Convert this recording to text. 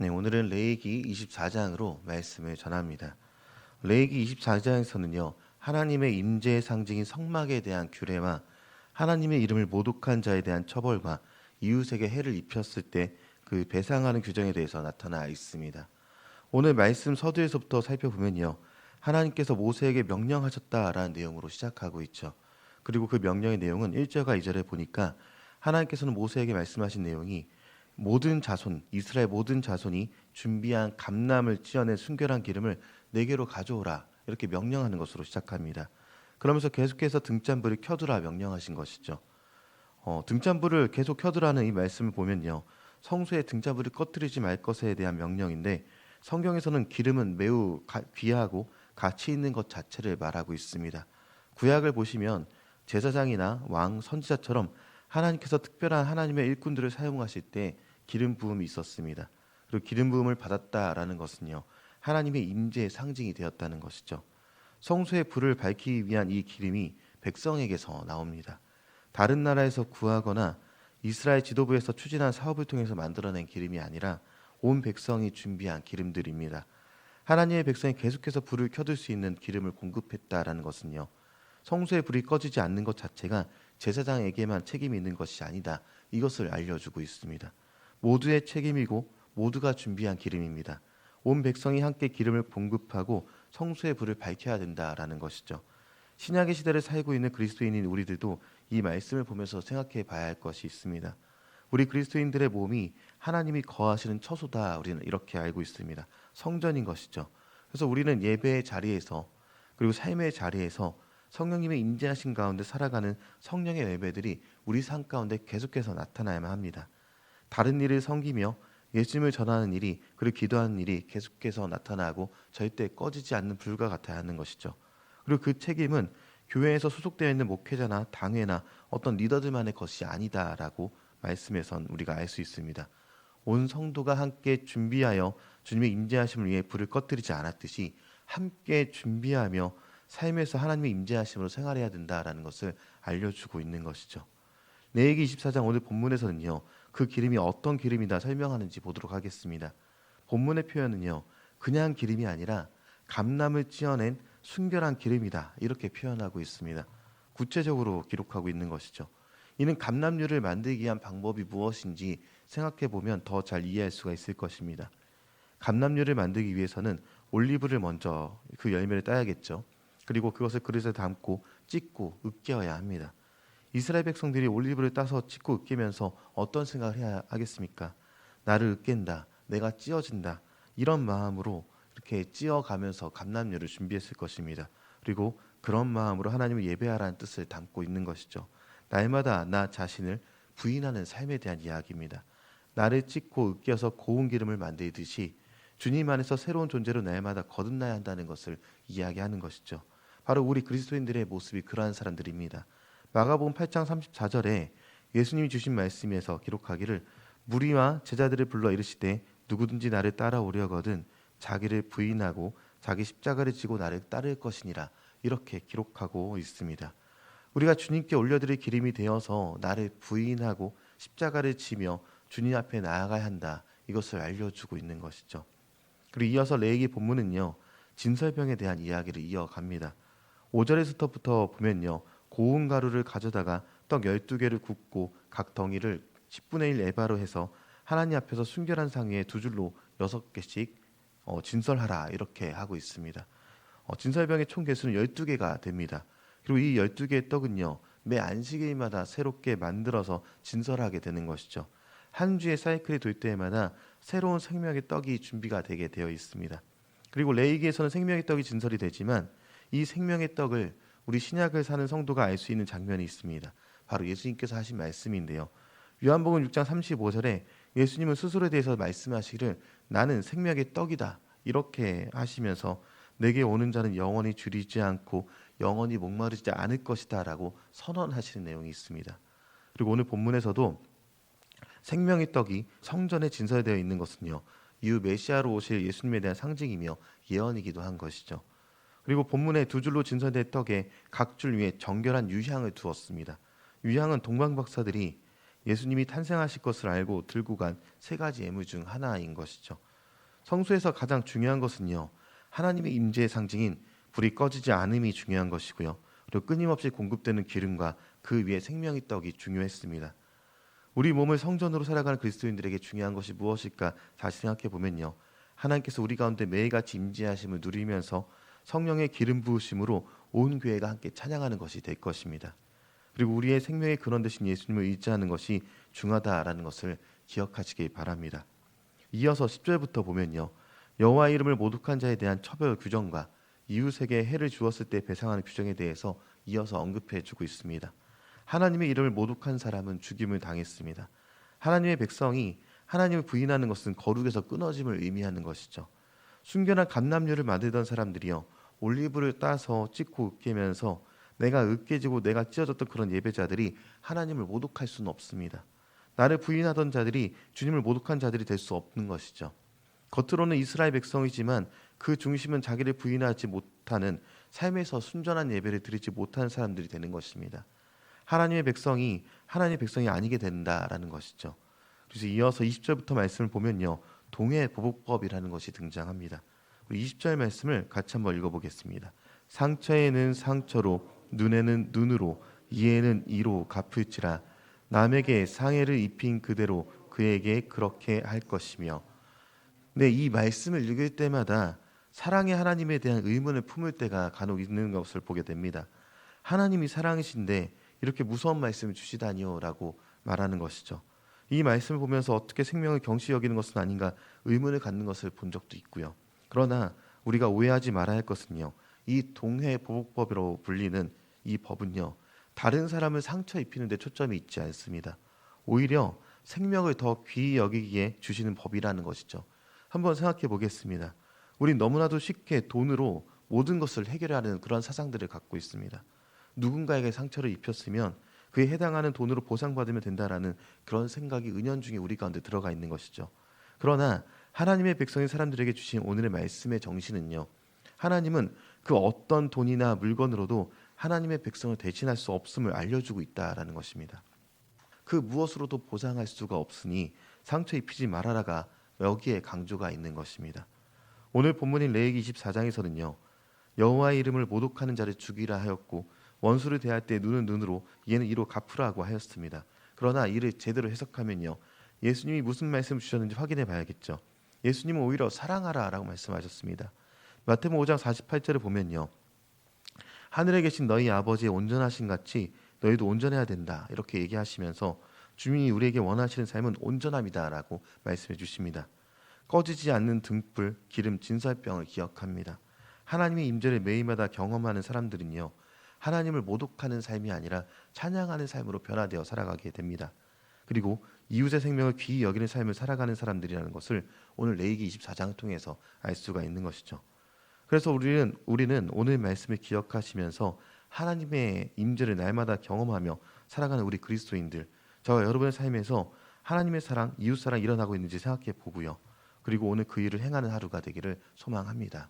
네, 오늘은 레위기 24장으로 말씀을 전합니다. 레위기 24장에서는요, 하나님의 임재의 상징인 성막에 대한 규례와 하나님의 이름을 모독한 자에 대한 처벌과 이웃에게 해를 입혔을 때 그 배상하는 규정에 대해서 나타나 있습니다. 오늘 말씀 서두에서부터 살펴보면요, 하나님께서 모세에게 명령하셨다라는 내용으로 시작하고 있죠. 그리고 그 명령의 내용은 1절과 2절에 보니까 하나님께서는 모세에게 말씀하신 내용이 모든 자손, 이스라엘 모든 자손이 준비한 감람을 찌어낸 순결한 기름을 내게로 가져오라 이렇게 명령하는 것으로 시작합니다. 그러면서 계속해서 등잔불을 켜두라 명령하신 것이죠. 등잔불을 계속 켜두라는 이 말씀을 보면요, 성소에 등잔불을 꺼뜨리지 말 것에 대한 명령인데 성경에서는 기름은 매우 귀하고 가치 있는 것 자체를 말하고 있습니다. 구약을 보시면 제사장이나 왕, 선지자처럼 하나님께서 특별한 하나님의 일꾼들을 사용하실 때 기름 부음이 있었습니다. 그리고 기름 부음을 받았다라는 것은요, 하나님의 임재의 상징이 되었다는 것이죠. 성소의 불을 밝히기 위한 이 기름이 백성에게서 나옵니다. 다른 나라에서 구하거나 이스라엘 지도부에서 추진한 사업을 통해서 만들어낸 기름이 아니라 온 백성이 준비한 기름들입니다. 하나님의 백성이 계속해서 불을 켜둘 수 있는 기름을 공급했다라는 것은요, 성소의 불이 꺼지지 않는 것 자체가 제사장에게만 책임이 있는 것이 아니다, 이것을 알려주고 있습니다. 모두의 책임이고 모두가 준비한 기름입니다. 온 백성이 함께 기름을 공급하고 성소의 불을 밝혀야 된다라는 것이죠. 신약의 시대를 살고 있는 그리스도인인 우리들도 이 말씀을 보면서 생각해 봐야 할 것이 있습니다. 우리 그리스도인들의 몸이 하나님이 거하시는 처소다, 우리는 이렇게 알고 있습니다. 성전인 것이죠. 그래서 우리는 예배의 자리에서 그리고 삶의 자리에서 성령님의 임재하신 가운데 살아가는 성령의 예배들이 우리 삶 가운데 계속해서 나타나야만 합니다. 다른 일을 섬기며 예수님을 전하는 일이, 그리고 기도하는 일이 계속해서 나타나고 절대 꺼지지 않는 불과 같아야 하는 것이죠. 그리고 그 책임은 교회에서 소속되어 있는 목회자나 당회나 어떤 리더들만의 것이 아니다라고 말씀에선 우리가 알 수 있습니다. 온 성도가 함께 준비하여 주님의 임재하심을 위해 불을 꺼뜨리지 않았듯이 함께 준비하며 삶에서 하나님의 임재하심으로 생활해야 된다라는 것을 알려주고 있는 것이죠. 레위기 24장 오늘 본문에서는요, 그 기름이 어떤 기름이다 설명하는지 보도록 하겠습니다. 본문의 표현은요, 그냥 기름이 아니라 감람을 찌어낸 순결한 기름이다, 이렇게 표현하고 있습니다. 구체적으로 기록하고 있는 것이죠. 이는 감람류를 만들기 위한 방법이 무엇인지 생각해 보면 더 잘 이해할 수가 있을 것입니다. 감람류를 만들기 위해서는 올리브를 먼저 그 열매를 따야겠죠. 그리고 그것을 그릇에 담고 찢고 으깨어야 합니다. 이스라엘 백성들이 올리브를 따서 찢고 으깨면서 어떤 생각을 해야 하겠습니까? 나를 으깬다, 내가 찌어진다, 이런 마음으로 이렇게 찌어가면서 감람류를 준비했을 것입니다. 그리고 그런 마음으로 하나님을 예배하라는 뜻을 담고 있는 것이죠. 날마다 나 자신을 부인하는 삶에 대한 이야기입니다. 나를 찢고 으깨어서 고운 기름을 만들듯이 주님 안에서 새로운 존재로 날마다 거듭나야 한다는 것을 이야기하는 것이죠. 바로 우리 그리스도인들의 모습이 그러한 사람들입니다. 마가복음 8장 34절에 예수님이 주신 말씀에서 기록하기를 무리와 제자들을 불러 이르시되 누구든지 나를 따라오려거든 자기를 부인하고 자기 십자가를 지고 나를 따를 것이니라, 이렇게 기록하고 있습니다. 우리가 주님께 올려드릴 기름이 되어서 나를 부인하고 십자가를 지며 주님 앞에 나아가야 한다, 이것을 알려주고 있는 것이죠. 그리고 이어서 레위기 본문은요, 진설병에 대한 이야기를 이어갑니다. 5절에서부터 보면요, 고운 가루를 가져다가 떡 12개를 굽고 각 덩이를 10분의 1 에바로 해서 하나님 앞에서 순결한 상 위에 두 줄로 6개씩 진설하라, 이렇게 하고 있습니다. 진설병의 총 개수는 12개가 됩니다. 그리고 이 12개의 떡은요, 매 안식일마다 새롭게 만들어서 진설하게 되는 것이죠. 한 주의 사이클이 돌 때마다 새로운 생명의 떡이 준비가 되게 되어 있습니다. 그리고 레위기에서는 생명의 떡이 진설이 되지만 이 생명의 떡을 우리 신약을 사는 성도가 알 수 있는 장면이 있습니다. 바로 예수님께서 하신 말씀인데요. 요한복음 6장 35절에 예수님은 스스로에 대해서 말씀하시기를 나는 생명의 떡이다, 이렇게 하시면서 내게 오는 자는 영원히 줄이지 않고 영원히 목마르지 않을 것이다 라고 선언하시는 내용이 있습니다. 그리고 오늘 본문에서도 생명의 떡이 성전에 진설되어 있는 것은요, 이후 메시아로 오실 예수님에 대한 상징이며 예언이기도 한 것이죠. 그리고 본문에 두 줄로 진설된 떡에 각 줄 위에 정결한 유향을 두었습니다. 유향은 동방 박사들이 예수님이 탄생하실 것을 알고 들고 간 세 가지 예물 중 하나인 것이죠. 성수에서 가장 중요한 것은요, 하나님의 임재의 상징인 불이 꺼지지 않음이 중요한 것이고요. 그리고 끊임없이 공급되는 기름과 그 위에 생명의 떡이 중요했습니다. 우리 몸을 성전으로 살아가는 그리스도인들에게 중요한 것이 무엇일까 다시 생각해 보면요, 하나님께서 우리 가운데 매일같이 임재하심을 누리면서 성령의 기름 부으심으로 온 교회가 함께 찬양하는 것이 될 것입니다. 그리고 우리의 생명의 근원 되신 예수님을 의지하는 것이 중요하다라는 것을 기억하시기 바랍니다. 이어서 10절부터 보면요, 여호와의 이름을 모독한 자에 대한 처벌 규정과 이웃에게 해를 주었을 때 배상하는 규정에 대해서 이어서 언급해 주고 있습니다. 하나님의 이름을 모독한 사람은 죽임을 당했습니다. 하나님의 백성이 하나님을 부인하는 것은 거룩에서 끊어짐을 의미하는 것이죠. 순결한 감람류를 만들던 사람들이요, 올리브를 따서 찍고 으깨면서 내가 으깨지고 내가 찢어졌던 그런 예배자들이 하나님을 모독할 수는 없습니다. 나를 부인하던 자들이 주님을 모독한 자들이 될 수 없는 것이죠. 겉으로는 이스라엘 백성이지만 그 중심은 자기를 부인하지 못하는 삶에서 순전한 예배를 드리지 못하는 사람들이 되는 것입니다. 하나님의 백성이 아니게 된다라는 것이죠. 그래서 이어서 20절부터 말씀을 보면요, 동해보복법이라는 것이 등장합니다. 20절 말씀을 같이 한번 읽어보겠습니다. 상처에는 상처로, 눈에는 눈으로, 이에는 이로 갚을지라. 남에게 상해를 입힌 그대로 그에게 그렇게 할 것이며. 네, 이 말씀을 읽을 때마다 사랑의 하나님에 대한 의문을 품을 때가 간혹 있는 것을 보게 됩니다. 하나님이 사랑이신데 이렇게 무서운 말씀을 주시다니요라고 말하는 것이죠. 이 말씀을 보면서 어떻게 생명을 경시 여기는 것은 아닌가 의문을 갖는 것을 본 적도 있고요. 그러나 우리가 오해하지 말아야 할 것은요, 이 동해보복법으로 불리는 이 법은요, 다른 사람을 상처 입히는 데 초점이 있지 않습니다. 오히려 생명을 더 귀히 여기기에 주시는 법이라는 것이죠. 한번 생각해 보겠습니다. 우린 너무나도 쉽게 돈으로 모든 것을 해결하는 그런 사상들을 갖고 있습니다. 누군가에게 상처를 입혔으면 그에 해당하는 돈으로 보상받으면 된다라는 그런 생각이 은연중에 우리 가운데 들어가 있는 것이죠. 그러나 하나님의 백성인 사람들에게 주신 오늘의 말씀의 정신은요, 하나님은 그 어떤 돈이나 물건으로도 하나님의 백성을 대신할 수 없음을 알려주고 있다라는 것입니다. 그 무엇으로도 보상할 수가 없으니 상처 입히지 말아라가 여기에 강조가 있는 것입니다. 오늘 본문인 레위기 24장에서는요, 여호와의 이름을 모독하는 자를 죽이라 하였고 원수를 대할 때 눈은 눈으로 이에는 이로 갚으라고 하였습니다. 그러나 이를 제대로 해석하면요, 예수님이 무슨 말씀을 주셨는지 확인해 봐야겠죠. 예수님은 오히려 사랑하라라고 말씀하셨습니다. 마태복음 5장 48절을 보면요, 하늘에 계신 너희 아버지의 온전하신 같이 너희도 온전해야 된다 이렇게 얘기하시면서 주님이 우리에게 원하시는 삶은 온전함이다라고 말씀해 주십니다. 꺼지지 않는 등불, 기름, 진설병을 기억합니다. 하나님의 임재를 매일마다 경험하는 사람들은요, 하나님을 모독하는 삶이 아니라 찬양하는 삶으로 변화되어 살아가게 됩니다. 그리고 이웃의 생명을 귀히 여기는 삶을 살아가는 사람들이라는 것을 오늘 레위기 24장을 통해서 알 수가 있는 것이죠. 그래서 우리는 오늘 말씀을 기억하시면서 하나님의 임재를 날마다 경험하며 살아가는 우리 그리스도인들, 저와 여러분의 삶에서 하나님의 사랑, 이웃 사랑 일어나고 있는지 생각해 보고요. 그리고 오늘 그 일을 행하는 하루가 되기를 소망합니다.